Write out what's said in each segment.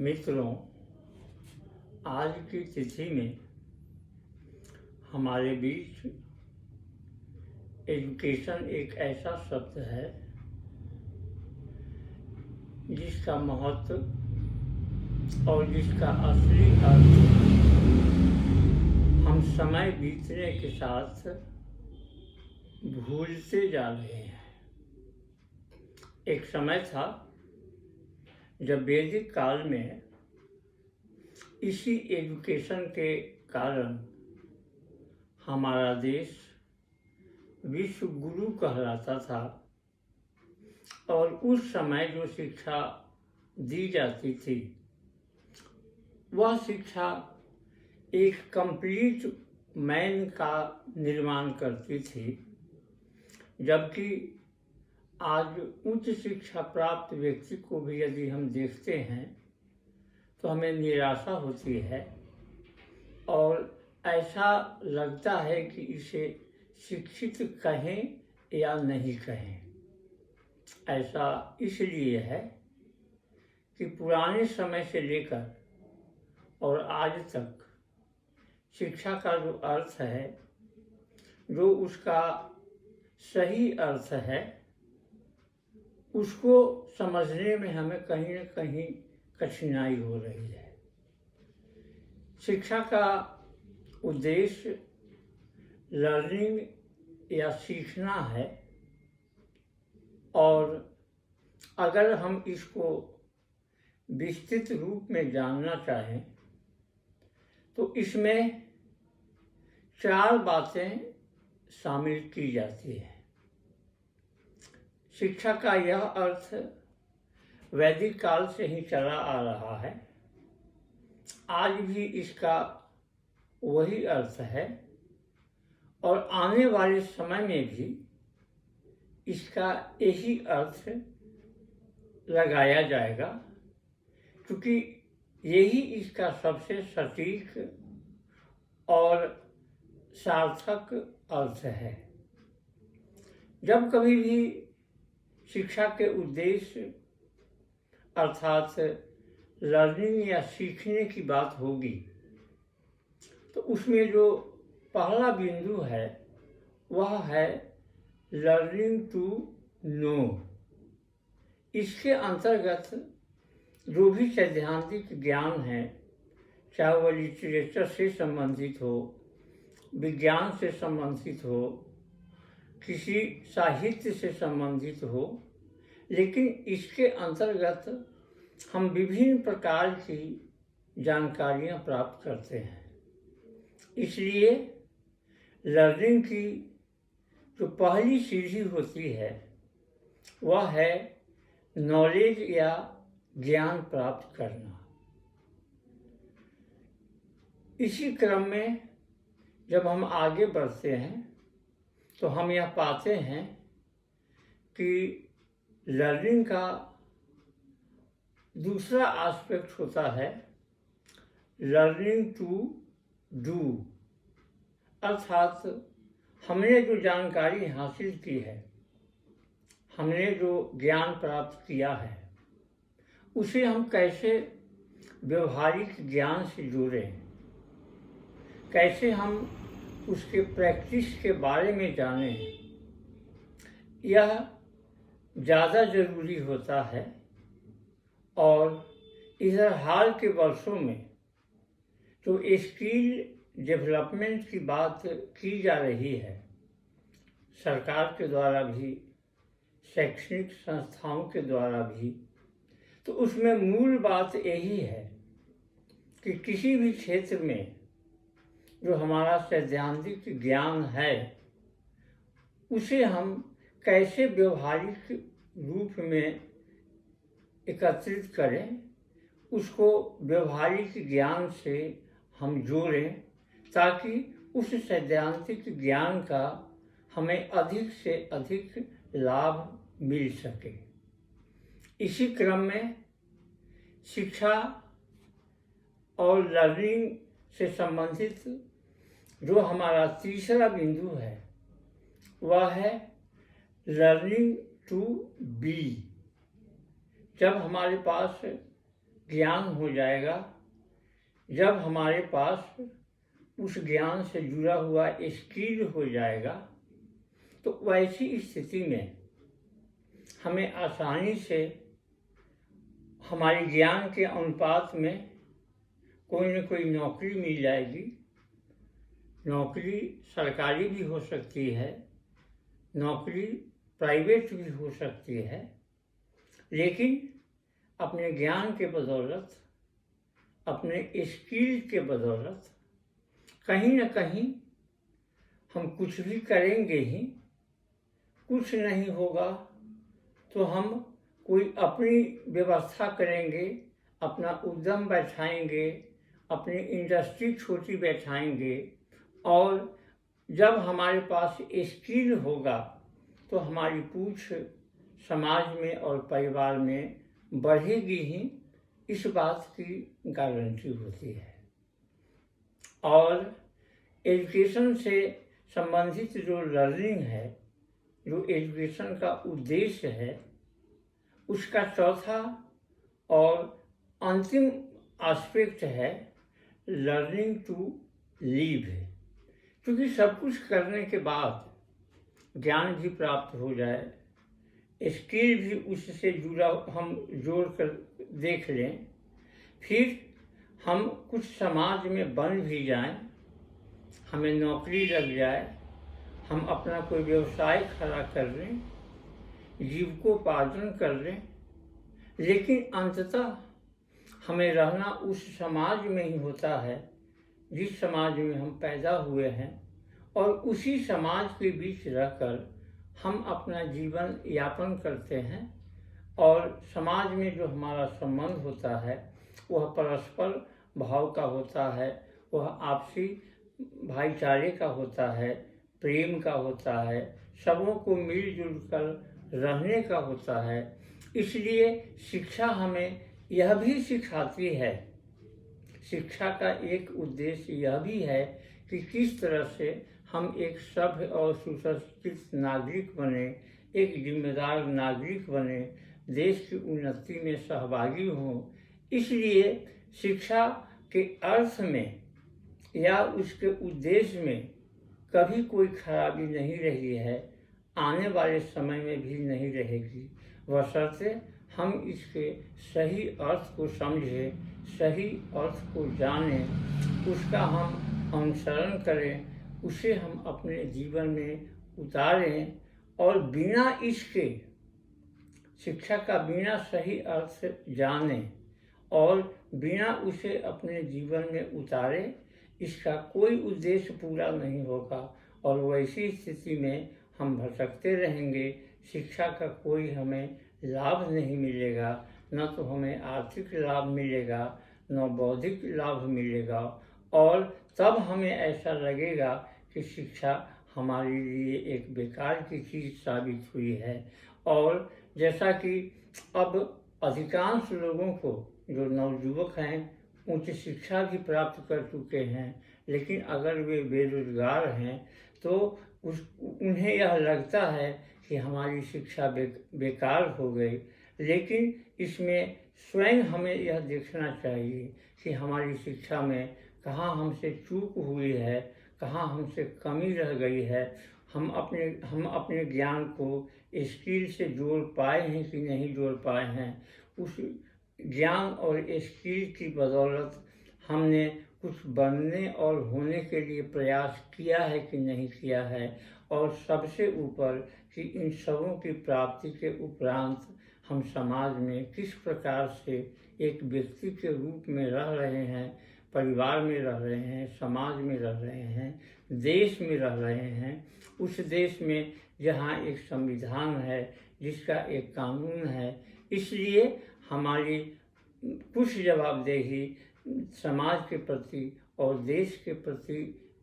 मित्रों, आज की तिथि में हमारे बीच एजुकेशन एक ऐसा शब्द है जिसका महत्व और जिसका असली अर्थ हम समय बीतने के साथ भूलते जा रहे हैं। एक समय था जब वैदिक काल में इसी एजुकेशन के कारण हमारा देश विश्व गुरु कहलाता था और उस समय जो शिक्षा दी जाती थी वह शिक्षा एक कंप्लीट मैन का निर्माण करती थी, जबकि आज उच्च शिक्षा प्राप्त व्यक्ति को भी यदि हम देखते हैं तो हमें निराशा होती है और ऐसा लगता है कि इसे शिक्षित कहें या नहीं कहें। ऐसा इसलिए है कि पुराने समय से लेकर और आज तक शिक्षा का जो अर्थ है, जो उसका सही अर्थ है, उसको समझने में हमें कहीं न कहीं कठिनाई हो रही है। शिक्षा का उद्देश्य लर्निंग या सीखना है और अगर हम इसको विस्तृत रूप में जानना चाहें तो इसमें 4 बातें शामिल की जाती हैं। शिक्षा का यह अर्थ वैदिक काल से ही चला आ रहा है, आज भी इसका वही अर्थ है और आने वाले समय में भी इसका यही अर्थ लगाया जाएगा, क्योंकि यही इसका सबसे सटीक और सार्थक अर्थ है। जब कभी भी शिक्षा के उद्देश्य अर्थात लर्निंग या सीखने की बात होगी तो उसमें जो पहला बिंदु है वह है लर्निंग टू नो। इसके अंतर्गत जो भी सैद्धांतिक ज्ञान है, चाहे वह लिटरेचर से संबंधित हो, विज्ञान से संबंधित हो, किसी साहित्य से संबंधित हो, लेकिन इसके अंतर्गत हम विभिन्न प्रकार की जानकारियां प्राप्त करते हैं। इसलिए लर्निंग की जो पहली सीढ़ी होती है वह है नॉलेज या ज्ञान प्राप्त करना। इसी क्रम में जब हम आगे बढ़ते हैं तो हम यह पाते हैं कि लर्निंग का दूसरा एस्पेक्ट होता है लर्निंग टू डू, अर्थात हमने जो जानकारी हासिल की है, हमने जो ज्ञान प्राप्त किया है, उसे हम कैसे व्यवहारिक ज्ञान से जोड़ें, कैसे हम उसके प्रैक्टिस के बारे में जानें, यह ज़्यादा ज़रूरी होता है। और इधर हाल के वर्षों में जो स्किल डेवलपमेंट की बात की जा रही है, सरकार के द्वारा भी, शैक्षणिक संस्थाओं के द्वारा भी, तो उसमें मूल बात यही है कि किसी भी क्षेत्र में जो हमारा सैद्धांतिक ज्ञान है उसे हम कैसे व्यवहारिक रूप में एकत्रित करें, उसको व्यवहारिक ज्ञान से हम जोड़ें ताकि उस सैद्धांतिक ज्ञान का हमें अधिक से अधिक लाभ मिल सके। इसी क्रम में शिक्षा और लर्निंग से संबंधित जो हमारा तीसरा बिंदु है वह है लर्निंग टू बी। जब हमारे पास ज्ञान हो जाएगा जब हमारे पास उस ज्ञान से जुड़ा हुआ स्किल हो जाएगा। तो वैसी स्थिति में हमें आसानी से हमारे ज्ञान के अनुपात में कोई न कोई नौकरी मिल जाएगी। नौकरी सरकारी भी हो सकती है, नौकरी प्राइवेट भी हो सकती है, लेकिन अपने ज्ञान के बदौलत, अपने स्किल के बदौलत कहीं न कहीं हम कुछ भी करेंगे ही। कुछ नहीं होगा तो हम कोई अपनी व्यवस्था करेंगे, अपना उद्यम बैठाएंगे, अपनी इंडस्ट्री छोटी बैठाएंगे, और जब हमारे पास स्किल होगा तो हमारी पूछ समाज में और परिवार में बढ़ेगी ही, इस बात की गारंटी होती है। और एजुकेशन से संबंधित जो लर्निंग है, जो एजुकेशन का उद्देश्य है, उसका चौथा और अंतिम एस्पेक्ट है लर्निंग टू लिव। क्योंकि सब कुछ करने के बाद ज्ञान भी प्राप्त हो जाए, स्किल भी उससे जुड़ा हम जोड़ कर देख लें, फिर हम कुछ समाज में बन भी जाएं, हमें नौकरी लग जाए, हम अपना कोई व्यवसाय खड़ा कर लें, जीविकोपार्जन कर लें, लेकिन अंततः हमें रहना उस समाज में ही होता है जिस समाज में हम पैदा हुए हैं, और उसी समाज के बीच रहकर हम अपना जीवन यापन करते हैं। और समाज में जो हमारा संबंध होता है वह परस्पर भाव का होता है, वह आपसी भाईचारे का होता है, प्रेम का होता है, सबों को मिलजुल कर रहने का होता है। इसलिए शिक्षा हमें यह भी सिखाती है, शिक्षा का एक उद्देश्य यह भी है कि किस तरह से हम एक सभ्य और सुसंस्कृत नागरिक बने, एक जिम्मेदार नागरिक बने, देश की उन्नति में सहभागी हों। इसलिए शिक्षा के अर्थ में या उसके उद्देश्य में कभी कोई खराबी नहीं रही है, आने वाले समय में भी नहीं रहेगी, बशर्ते हम इसके सही अर्थ को समझें, सही अर्थ को जानें, उसका हम अनुसरण करें, उसे हम अपने जीवन में उतारें, और बिना इसके, शिक्षा का बिना सही अर्थ जाने और बिना उसे अपने जीवन में उतारे, इसका कोई उद्देश्य पूरा नहीं होगा, और वैसी स्थिति में हम भटकते रहेंगे। शिक्षा का कोई हमें लाभ नहीं मिलेगा, न तो हमें आर्थिक लाभ मिलेगा, न बौद्धिक लाभ मिलेगा, और तब हमें ऐसा लगेगा कि शिक्षा हमारे लिए एक बेकार की चीज़ साबित हुई है। और जैसा कि अब अधिकांश लोगों को, जो नवयुवक हैं, उच्च शिक्षा भी प्राप्त कर चुके हैं, लेकिन अगर वे बेरोजगार हैं तो उन्हें यह लगता है कि हमारी शिक्षा बेकार हो गई। लेकिन इसमें स्वयं हमें यह देखना चाहिए कि हमारी शिक्षा में कहाँ हमसे चूक हुई है, कहाँ हमसे कमी रह गई है, हम अपने ज्ञान को स्किल से जोड़ पाए हैं कि नहीं जोड़ पाए हैं। उस ज्ञान और स्किल की बदौलत हमने कुछ बनने और होने के लिए प्रयास किया है कि नहीं किया है, और सबसे ऊपर कि इन सबों की प्राप्ति के उपरांत हम समाज में किस प्रकार से एक व्यक्ति के रूप में रह रहे हैं, परिवार में रह रहे हैं, समाज में रह रहे हैं, देश में रह रहे हैं। उस देश में जहाँ एक संविधान है, जिसका एक कानून है, इसलिए हमारी कुछ जवाबदेही समाज के प्रति और देश के प्रति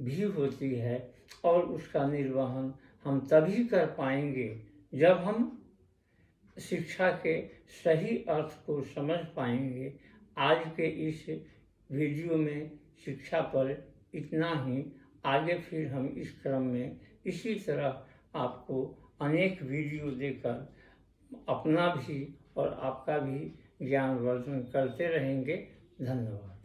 भी होती है, और उसका निर्वहन हम तभी कर पाएंगे जब हम शिक्षा के सही अर्थ को समझ पाएंगे। आज के इस वीडियो में शिक्षा पर इतना ही। आगे फिर हम इस क्रम में इसी तरह आपको अनेक वीडियो देकर अपना भी और आपका भी ज्ञानवर्धन करते रहेंगे। धन्यवाद।